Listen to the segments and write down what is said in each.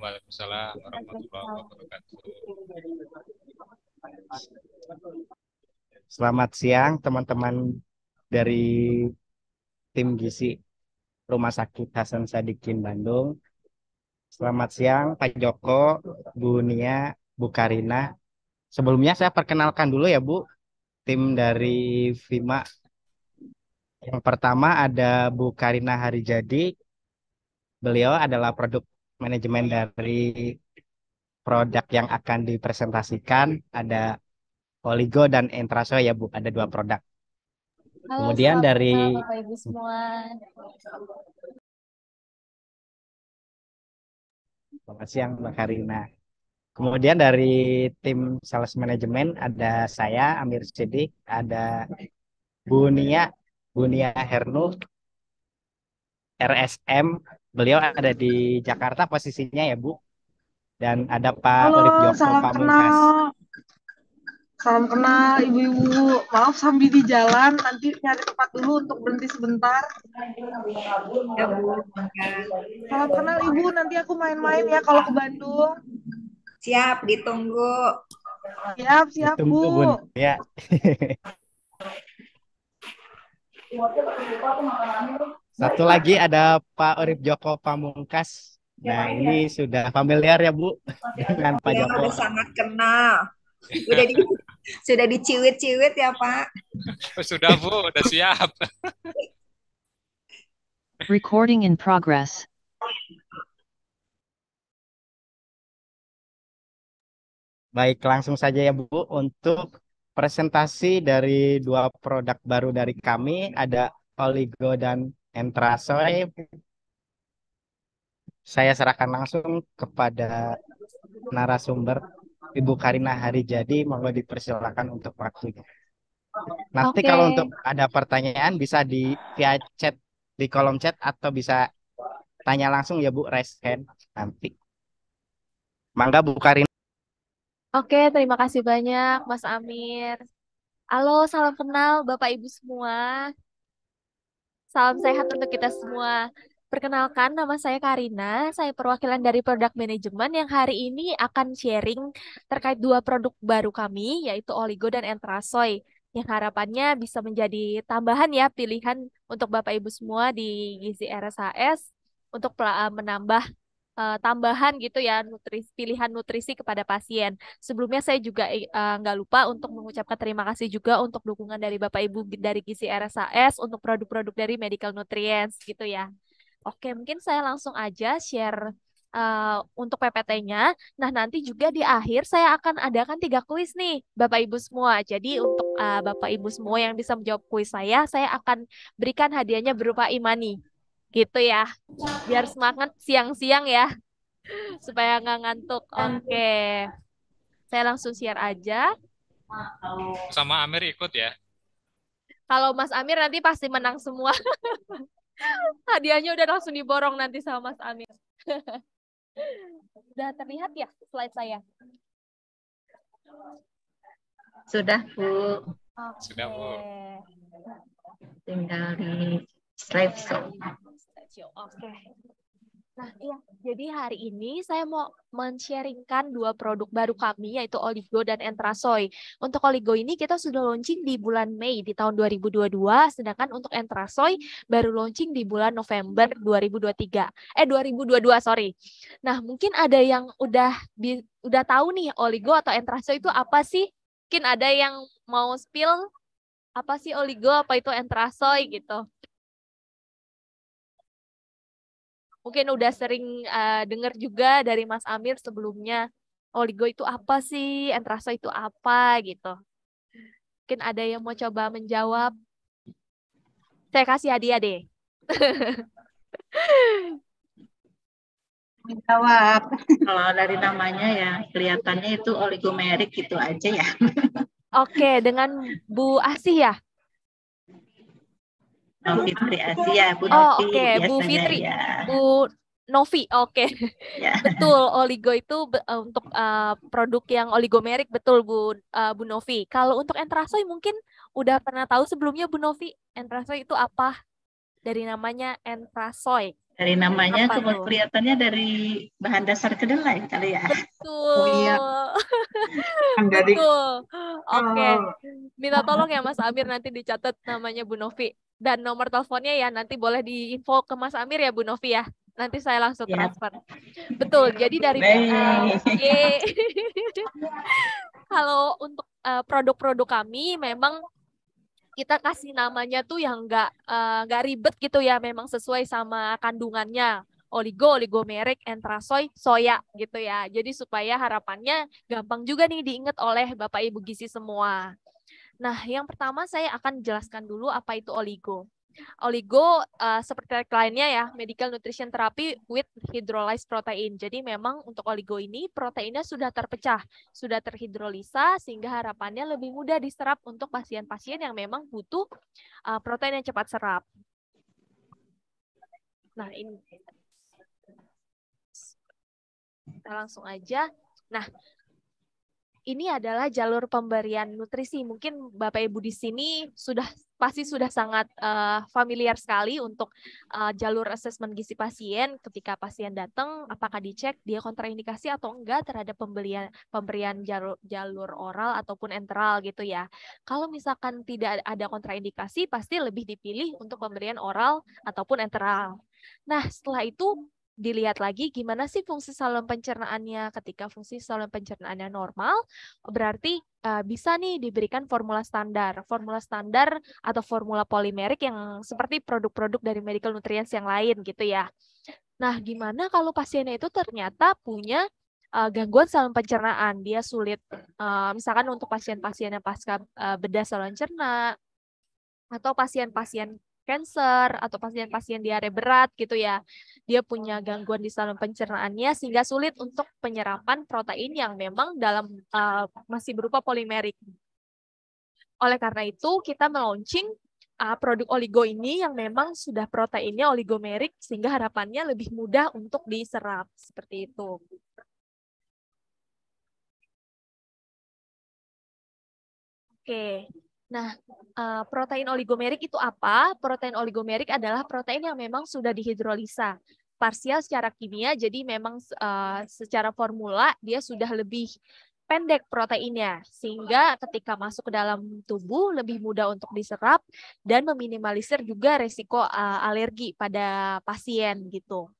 Waalaikumsalam warahmatullahi wabarakatuh. Selamat siang teman-teman dari tim gizi Rumah Sakit Hasan Sadikin Bandung. Selamat siang Pak Joko, Bu Nia, Bu Karina. Sebelumnya saya perkenalkan dulu ya Bu, tim dari Vima. Yang pertama ada Bu Karina Harijadi. Beliau adalah produk manajemen dari produk yang akan dipresentasikan. Ada Oligo dan Entraso ya Bu, ada dua produk. Halo, Kemudian salam kenal dari Bapak Ibu semua. Selamat siang Mbak Karina. Kemudian dari tim sales manajemen ada saya Amir Sidik, ada Bu Nia, Bu Nia Hernu, RSM. Beliau ada di Jakarta posisinya ya Bu. Dan ada Pak Halo, Urip Joko salam Pamungkas. kenal. Salam kenal ibu-ibu. Maaf sambil di jalan, nanti nyari tempat dulu untuk berhenti sebentar. Ya, Bu. Salam kenal ibu, nanti aku main-main ya kalau ke Bandung. Siap, ditunggu. Siap, siap Ditunggu Bu. Bu Nia. Satu lagi ada Pak Urip Joko Pamungkas. Nah, ini sudah familiar ya Bu dengan Pak Ya, Joko. udah sangat kenal. Udah di, sudah diciwit-ciwit ya, Pak. Sudah Bu, udah siap. Recording in progress. Baik, langsung saja ya Bu untuk presentasi dari dua produk baru dari kami, ada Oligo dan Entrasoy. Saya serahkan langsung kepada narasumber Ibu Karina Harijadi, monggo dipersilakan untuk waktunya. Nanti Oke, kalau untuk ada pertanyaan bisa di via chat di kolom chat atau bisa tanya langsung ya Bu, raise hand nanti. Mangga Bu Karina. oke, terima kasih banyak Mas Amir. Halo, salam kenal Bapak Ibu semua. Salam sehat untuk kita semua. Perkenalkan, nama saya Karina. Saya perwakilan dari produk manajemen yang hari ini akan sharing terkait dua produk baru kami, yaitu Oligo dan Entrasoy. Yang harapannya bisa menjadi tambahan ya pilihan untuk Bapak Ibu semua di Gizi RSHS untuk menambah tambahan gitu ya pilihan nutrisi kepada pasien. Sebelumnya saya juga nggak lupa untuk mengucapkan terima kasih juga untuk dukungan dari Bapak Ibu dari Gizi RSAS untuk produk-produk dari Medical Nutrients gitu ya. Oke, mungkin saya langsung aja share untuk PPT-nya. Nah, nanti juga di akhir saya akan adakan 3 kuis nih, Bapak Ibu semua. Jadi untuk Bapak Ibu semua yang bisa menjawab kuis saya akan berikan hadiahnya berupa imani. Gitu ya. Biar semangat siang-siang ya supaya nggak ngantuk. Oke, saya langsung share aja. Sama Amir ikut ya. Kalau Mas Amir nanti pasti menang semua. Hadiahnya udah langsung diborong nanti sama Mas Amir. Udah terlihat ya slide saya? Sudah, Bu. Sudah Bu. Tinggal di slideshow. Oke. Nah, iya. Jadi hari ini saya mau men-sharingkan dua produk baru kami, yaitu Oligo dan Entrasoy. Untuk Oligo ini kita sudah launching di bulan Mei di tahun 2022, sedangkan untuk Entrasoy baru launching di bulan November 2023. 2022, sorry. Nah, mungkin ada yang udah tahu nih Oligo atau Entrasoy itu apa sih? Mungkin ada yang mau spill apa sih Oligo, apa itu Entrasoy gitu. Mungkin udah sering dengar juga dari Mas Amir sebelumnya. Oligo itu apa sih? Entraso itu apa gitu. Mungkin ada yang mau coba menjawab. Saya kasih hadiah deh. Menjawab. Kalau dari namanya ya kelihatannya itu oligomerik gitu aja ya. Oke, dengan Bu Asih ya? Bu Fitri Asia, Bu Oh, Novi oke, Bu biasanya Fitri. ya. Bu Novi, oke. Ya. Betul, oligo itu untuk produk yang oligomerik, betul Bu Novi. Kalau untuk Entrasoy mungkin udah pernah tahu sebelumnya Bu Novi, Entrasoy itu apa? Dari namanya Entrasoy. Dari namanya Apa tuh? kelihatannya dari bahan dasar kedelai kali ya. Oh iya, Betul. kan jadi Betul. Oke. kalau Minta tolong ya Mas Amir nanti dicatat namanya Bu Novi. Dan nomor teleponnya ya nanti boleh diinfo ke Mas Amir ya Bu Novi ya. Nanti saya langsung Ya, transfer. Betul. Jadi dari baik. kalau untuk produk-produk kami memang kita kasih namanya tuh yang nggak ribet gitu ya, memang sesuai sama kandungannya. Oligomerik, entrasoy, soya gitu ya. Jadi supaya harapannya gampang juga nih diingat oleh Bapak Ibu gizi semua. Nah, yang pertama saya akan jelaskan dulu apa itu oligo. Oligo seperti lainnya ya, medical nutrition therapy with hydrolyzed protein. Jadi memang untuk oligo ini proteinnya sudah terpecah, sudah terhidrolisa sehingga harapannya lebih mudah diserap untuk pasien-pasien yang memang butuh protein yang cepat serap. Nah, ini kita langsung aja. Nah, ini adalah jalur pemberian nutrisi. Mungkin Bapak Ibu di sini pasti sudah sangat familiar sekali untuk jalur asesmen gizi pasien. Ketika pasien datang, apakah dicek dia kontraindikasi atau enggak terhadap pemberian jalur oral ataupun enteral gitu ya. Kalau misalkan tidak ada kontraindikasi, pasti lebih dipilih untuk pemberian oral ataupun enteral. Nah, setelah itu dilihat lagi gimana sih fungsi saluran pencernaannya. Ketika fungsi saluran pencernaannya normal, berarti bisa nih diberikan formula standar. Formula standar atau formula polimerik yang seperti produk-produk dari medical nutrients yang lain gitu ya. Nah, gimana kalau pasiennya itu ternyata punya gangguan saluran pencernaan. Dia sulit, misalkan untuk pasien-pasien yang pasca bedah saluran cerna, atau pasien-pasien cancer atau pasien-pasien diare berat gitu ya. Dia punya gangguan di saluran pencernaannya sehingga sulit untuk penyerapan protein yang memang dalam masih berupa polimerik. Oleh karena itu kita melaunching produk oligo ini yang memang sudah proteinnya oligomerik sehingga harapannya lebih mudah untuk diserap seperti itu. Oke. Nah, protein oligomerik itu apa? Protein oligomerik adalah protein yang memang sudah dihidrolisa parsial secara kimia, jadi memang secara formula dia sudah lebih pendek proteinnya, sehingga ketika masuk ke dalam tubuh lebih mudah untuk diserap dan meminimalisir juga resiko alergi pada pasien gitu.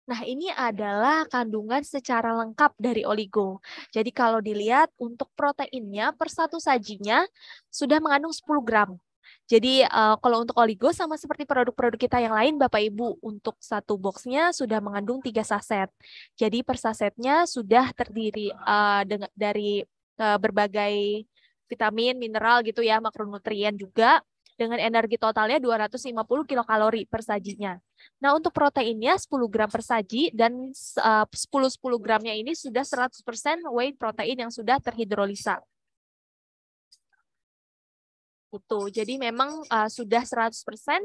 Nah, ini adalah kandungan secara lengkap dari oligo. Jadi kalau dilihat untuk proteinnya per satu sajinya sudah mengandung 10 gram. Jadi kalau untuk oligo sama seperti produk-produk kita yang lain Bapak Ibu, untuk satu boxnya sudah mengandung 3 saset. Jadi per sasetnya sudah terdiri dari berbagai vitamin, mineral gitu ya, makronutrien juga, dengan energi totalnya 250 kilokalori per sajinya. Nah, untuk proteinnya 10 gram per saji dan 10 gramnya ini sudah 100% whey protein yang sudah terhidrolisa. Itu. Jadi memang sudah 100%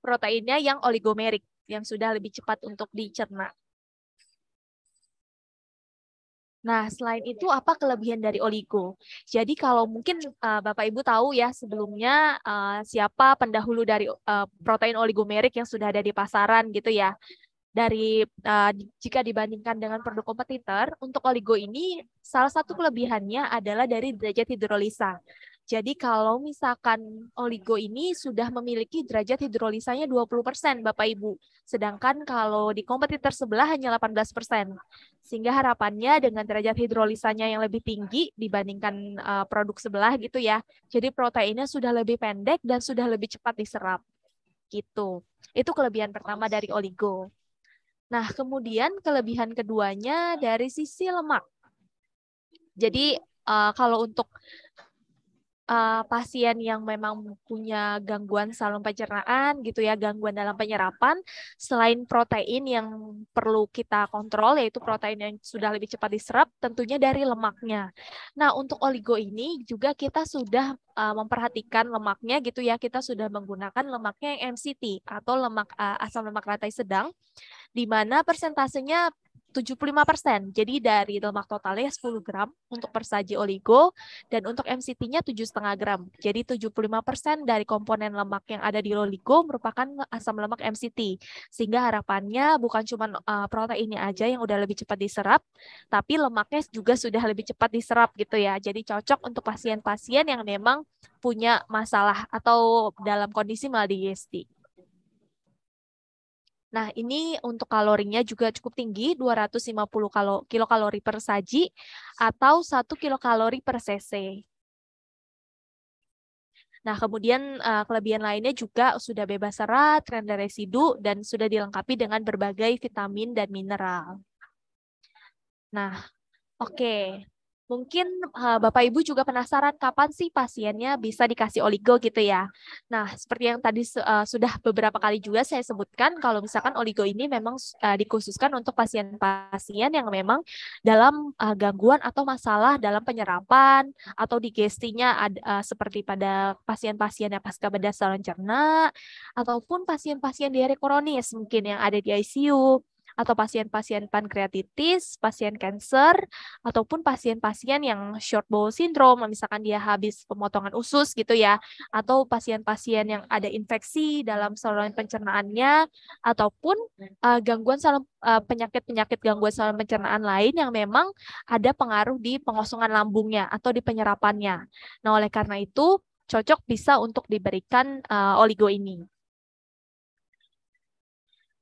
proteinnya yang oligomerik, yang sudah lebih cepat untuk dicerna. Nah, selain itu apa kelebihan dari oligo? Jadi kalau mungkin Bapak Ibu tahu ya sebelumnya siapa pendahulu dari protein oligomerik yang sudah ada di pasaran gitu ya. Dari jika dibandingkan dengan produk kompetitor, untuk oligo ini salah satu kelebihannya adalah dari derajat hidrolisa. Jadi kalau misalkan oligo ini sudah memiliki derajat hidrolisanya 20% Bapak Ibu. Sedangkan kalau di kompetitor sebelah hanya 18%. Sehingga harapannya dengan derajat hidrolisanya yang lebih tinggi dibandingkan produk sebelah gitu ya. Jadi proteinnya sudah lebih pendek dan sudah lebih cepat diserap. Gitu. Itu kelebihan pertama dari oligo. Nah, kemudian kelebihan keduanya dari sisi lemak. Jadi kalau untuk pasien yang memang punya gangguan saluran pencernaan gitu ya, gangguan dalam penyerapan, selain protein yang perlu kita kontrol yaitu protein yang sudah lebih cepat diserap, tentunya dari lemaknya. Nah, untuk oligo ini juga kita sudah memperhatikan lemaknya gitu ya, kita sudah menggunakan lemaknya yang MCT atau lemak asam lemak rantai sedang, di mana persentasenya 75%. Jadi dari lemak totalnya 10 gram untuk per saji oligo dan untuk MCT-nya 7,5 gram. Jadi 75% dari komponen lemak yang ada di oligo merupakan asam lemak MCT. Sehingga harapannya bukan cuma proteinnya aja yang udah lebih cepat diserap, tapi lemaknya juga sudah lebih cepat diserap gitu ya. Jadi cocok untuk pasien-pasien yang memang punya masalah atau dalam kondisi maldigesti. Nah, ini untuk kalorinya juga cukup tinggi, 250 kilokalori per saji atau 1 kilokalori per cc. Nah, kemudian kelebihan lainnya juga sudah bebas serat, rendah residu, dan sudah dilengkapi dengan berbagai vitamin dan mineral. Nah, oke. Mungkin Bapak Ibu juga penasaran kapan sih pasiennya bisa dikasih oligo gitu ya. Nah, seperti yang tadi sudah beberapa kali juga saya sebutkan, kalau misalkan oligo ini memang dikhususkan untuk pasien-pasien yang memang dalam gangguan atau masalah dalam penyerapan atau digestinya seperti pada pasien-pasien yang pasca bedah saluran cerna ataupun pasien-pasien diare kronis mungkin yang ada di ICU atau pasien-pasien pankreatitis, pasien kanker, ataupun pasien-pasien yang short bowel syndrome, misalkan dia habis pemotongan usus gitu ya, atau pasien-pasien yang ada infeksi dalam saluran pencernaannya, ataupun gangguan penyakit-penyakit gangguan saluran pencernaan lain yang memang ada pengaruh di pengosongan lambungnya atau di penyerapannya. Nah, oleh karena itu cocok bisa untuk diberikan oligo ini.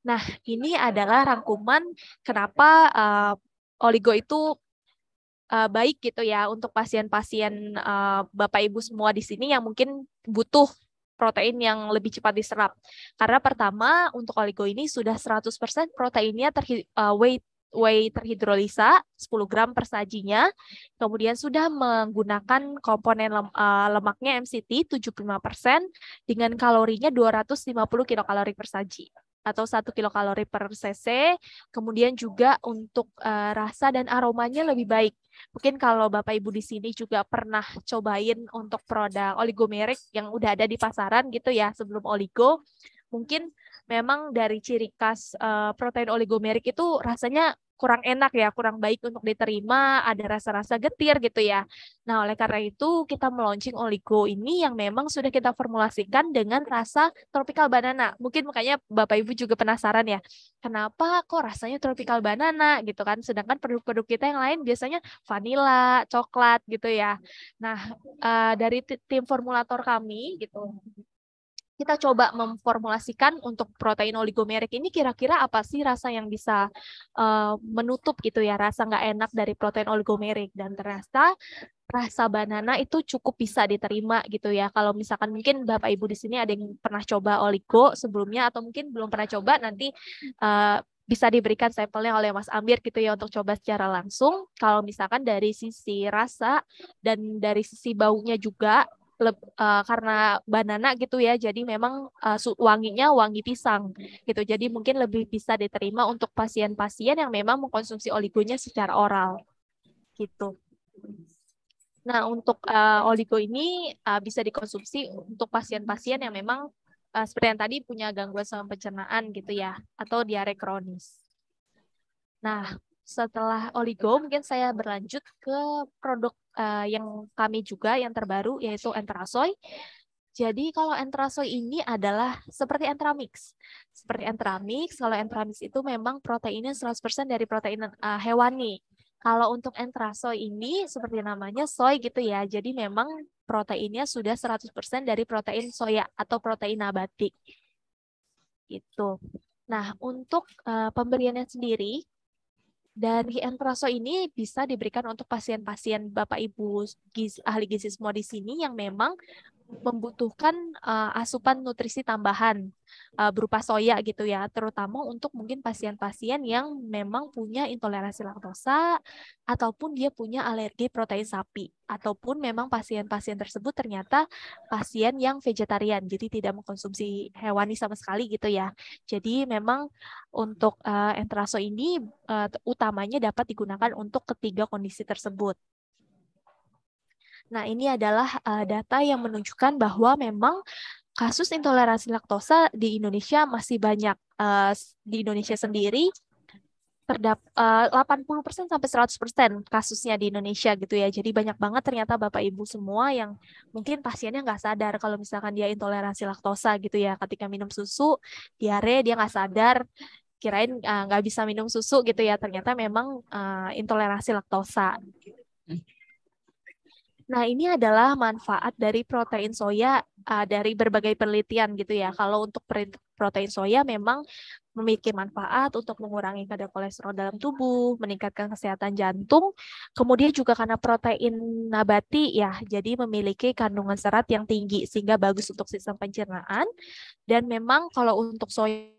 Nah, ini adalah rangkuman kenapa oligo itu baik gitu ya untuk pasien-pasien Bapak Ibu semua di sini yang mungkin butuh protein yang lebih cepat diserap. Karena pertama, untuk oligo ini sudah 100% proteinnya whey terhidrolisa 10 gram per sajinya, kemudian sudah menggunakan komponen lemaknya MCT 75% dengan kalorinya 250 kilokalori per saji atau 1 kilokalori per cc, kemudian juga untuk rasa dan aromanya lebih baik. Mungkin kalau Bapak Ibu di sini juga pernah cobain untuk produk oligomerik yang udah ada di pasaran gitu ya sebelum oligo, mungkin memang dari ciri khas protein oligomerik itu rasanya kurang enak ya, kurang baik untuk diterima, ada rasa-rasa getir gitu ya. Nah, oleh karena itu kita meluncing oligo ini yang memang sudah kita formulasikan dengan rasa tropical banana. Mungkin makanya Bapak Ibu juga penasaran ya, kenapa kok rasanya tropical banana gitu kan, sedangkan produk-produk kita yang lain biasanya vanilla, coklat gitu ya. Nah, dari tim formulator kami gitu, kita coba memformulasikan untuk protein oligomerik ini kira-kira apa sih rasa yang bisa menutup gitu ya rasa nggak enak dari protein oligomerik, dan ternyata rasa banana itu cukup bisa diterima gitu ya. Kalau misalkan mungkin Bapak Ibu di sini ada yang pernah coba oligo sebelumnya atau mungkin belum pernah coba, nanti bisa diberikan sampelnya oleh Mas Amir gitu ya untuk coba secara langsung. Kalau misalkan dari sisi rasa dan dari sisi baunya juga karena banana gitu ya, jadi memang wanginya wangi pisang gitu, jadi mungkin lebih bisa diterima untuk pasien-pasien yang memang mengkonsumsi oligonya secara oral gitu. Nah, untuk oligo ini bisa dikonsumsi untuk pasien-pasien yang memang seperti yang tadi punya gangguan saluran pencernaan gitu ya, atau diare kronis. Nah, setelah oligo mungkin saya berlanjut ke produk yang kami juga yang terbaru yaitu Entrasoy. Jadi kalau Entrasoy ini adalah seperti Entramix. Seperti Entramix, kalau Entramix itu memang proteinnya 100% dari protein hewani. Kalau untuk Entrasoy ini seperti namanya soy gitu ya. Jadi memang proteinnya sudah 100% dari protein soya atau protein nabati. Gitu. Nah, untuk pemberiannya sendiri dari Entrasoy ini bisa diberikan untuk pasien-pasien Bapak Ibu ahli gizi semua di sini yang memang membutuhkan asupan nutrisi tambahan berupa soya gitu ya, terutama untuk mungkin pasien-pasien yang memang punya intoleransi laktosa ataupun dia punya alergi protein sapi, ataupun memang pasien-pasien tersebut ternyata pasien yang vegetarian, jadi tidak mengkonsumsi hewani sama sekali gitu ya. Jadi memang untuk Entrasoy ini utamanya dapat digunakan untuk ketiga kondisi tersebut. Nah, ini adalah data yang menunjukkan bahwa memang kasus intoleransi laktosa di Indonesia masih banyak. Di Indonesia sendiri, terdapat 80% sampai 100% kasusnya di Indonesia gitu ya. Jadi banyak banget ternyata Bapak Ibu semua yang mungkin pasiennya nggak sadar kalau misalkan dia intoleransi laktosa gitu ya. Ketika minum susu, diare dia nggak sadar, kirain nggak bisa minum susu gitu ya. Ternyata memang intoleransi laktosa. Nah, ini adalah manfaat dari protein soya dari berbagai penelitian gitu ya. Kalau untuk protein soya memang memiliki manfaat untuk mengurangi kadar kolesterol dalam tubuh, meningkatkan kesehatan jantung, kemudian juga karena protein nabati ya, jadi memiliki kandungan serat yang tinggi sehingga bagus untuk sistem pencernaan. Dan memang kalau untuk soya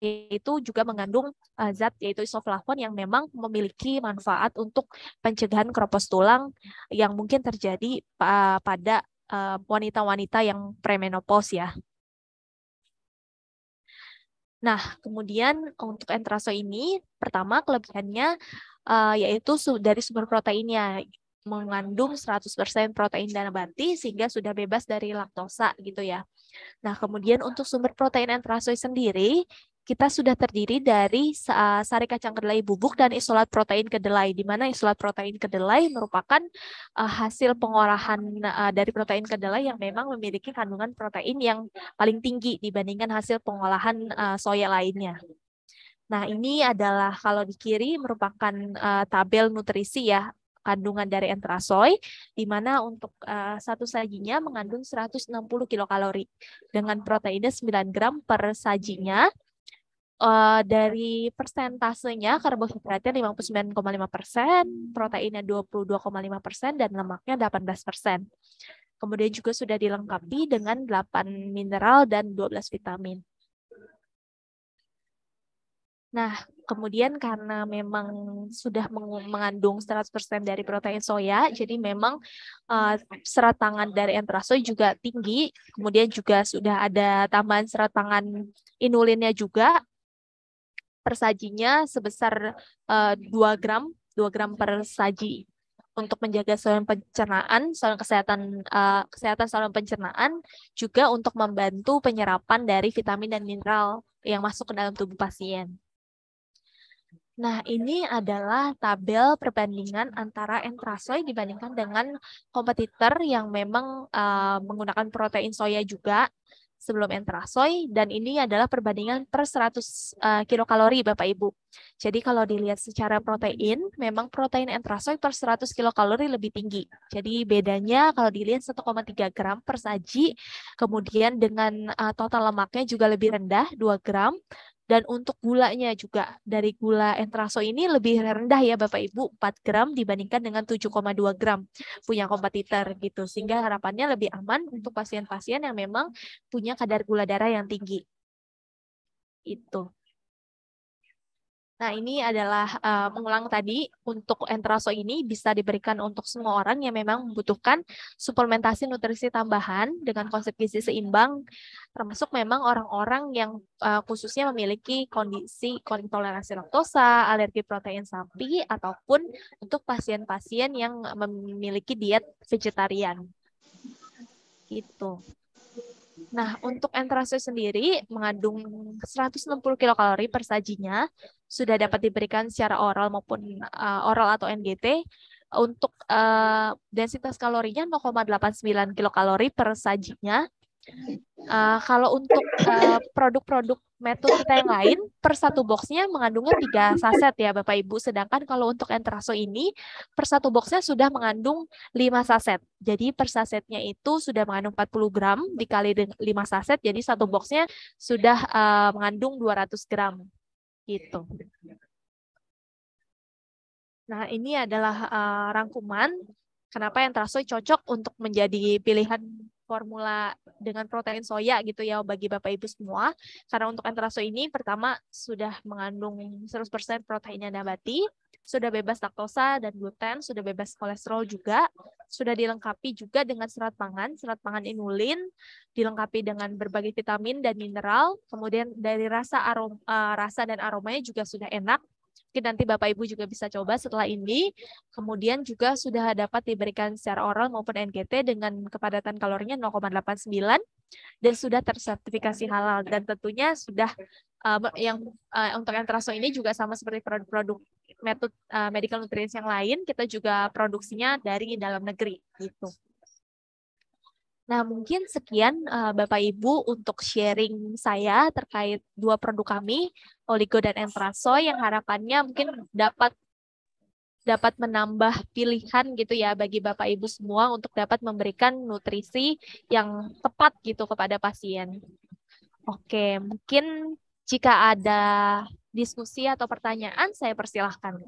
itu juga mengandung zat yaitu isoflavon yang memang memiliki manfaat untuk pencegahan keropos tulang yang mungkin terjadi pada wanita-wanita yang premenopause ya. Nah, kemudian untuk entraso ini pertama kelebihannya yaitu dari sumber proteinnya mengandung 100% protein nabati sehingga sudah bebas dari laktosa gitu ya. Nah, kemudian untuk sumber protein entrasoy sendiri, kita sudah terdiri dari sari kacang kedelai bubuk dan isolat protein kedelai, di mana isolat protein kedelai merupakan hasil pengolahan dari protein kedelai yang memang memiliki kandungan protein yang paling tinggi dibandingkan hasil pengolahan soya lainnya. Nah, ini adalah kalau di kiri merupakan tabel nutrisi ya, kandungan dari entrasoy, di mana untuk satu sajinya mengandung 160 kilokalori dengan proteinnya 9 gram per sajinya. Dari persentasenya karbohidratnya 59,5%, proteinnya 22,5%, dan lemaknya 18%. Kemudian juga sudah dilengkapi dengan 8 mineral dan 12 vitamin. Nah, kemudian karena memang sudah mengandung 100% dari protein soya, jadi memang serat pangan dari entrasoy juga tinggi. Kemudian juga sudah ada tambahan serat pangan inulinnya juga. Per sajinya sebesar 2 gram per saji untuk menjaga saluran pencernaan, saluran kesehatan saluran pencernaan, juga untuk membantu penyerapan dari vitamin dan mineral yang masuk ke dalam tubuh pasien. Nah, ini adalah tabel perbandingan antara entrasoy dibandingkan dengan kompetitor yang memang menggunakan protein soya juga sebelum entrasoy, dan ini adalah perbandingan per 100 kilokalori Bapak Ibu. Jadi kalau dilihat secara protein, memang protein entrasoy per 100 kilokalori lebih tinggi. Jadi bedanya kalau dilihat 1,3 gram per saji, kemudian dengan total lemaknya juga lebih rendah 2 gram. Dan untuk gulanya juga, dari gula entrasoy ini lebih rendah ya Bapak Ibu, 4 gram dibandingkan dengan 7,2 gram punya kompetitor gitu. Sehingga harapannya lebih aman untuk pasien-pasien yang memang punya kadar gula darah yang tinggi. Itu. Nah, ini adalah mengulang tadi, untuk entrasoy ini bisa diberikan untuk semua orang yang memang membutuhkan suplementasi nutrisi tambahan dengan konsep gizi seimbang, termasuk memang orang-orang yang khususnya memiliki kondisi intoleransi laktosa, alergi protein sapi, ataupun untuk pasien-pasien yang memiliki diet vegetarian. Gitu. Nah, untuk entrasoy sendiri mengandung 160 kilokalori per sajinya, sudah dapat diberikan secara oral maupun oral atau NGT. Untuk densitas kalorinya 0,89 kilokalori per sajinya. Kalau untuk produk-produk metode kita yang lain, per satu boxnya mengandungnya 3 saset ya Bapak Ibu. Sedangkan kalau untuk entrasoy ini, per satu boxnya sudah mengandung 5 saset. Jadi per sasetnya itu sudah mengandung 40 gram dikali 5 saset, jadi satu boxnya sudah mengandung 200 gram. Gitu. Nah, ini adalah rangkuman kenapa entrasoy cocok untuk menjadi pilihan formula dengan protein soya gitu ya bagi Bapak Ibu semua. Karena untuk entrasoy ini pertama sudah mengandung 100% proteinnya nabati, sudah bebas laktosa dan gluten, sudah bebas kolesterol juga, sudah dilengkapi juga dengan serat pangan inulin, dilengkapi dengan berbagai vitamin dan mineral, kemudian dari rasa dan aromanya juga sudah enak. Mungkin nanti Bapak Ibu juga bisa coba setelah ini. Kemudian juga sudah dapat diberikan secara oral maupun NGT dengan kepadatan kalorinya 0,89 dan sudah tersertifikasi halal, dan tentunya sudah untuk Entraso ini juga sama seperti produk-produk metode medical nutrients yang lain, kita juga produksinya dari dalam negeri gitu. Nah, mungkin sekian Bapak Ibu untuk sharing saya terkait dua produk kami, Oligo dan Entraso, yang harapannya mungkin dapat menambah pilihan gitu ya bagi Bapak Ibu semua untuk dapat memberikan nutrisi yang tepat gitu kepada pasien. Oke, mungkin jika ada diskusi atau pertanyaan, saya persilahkan.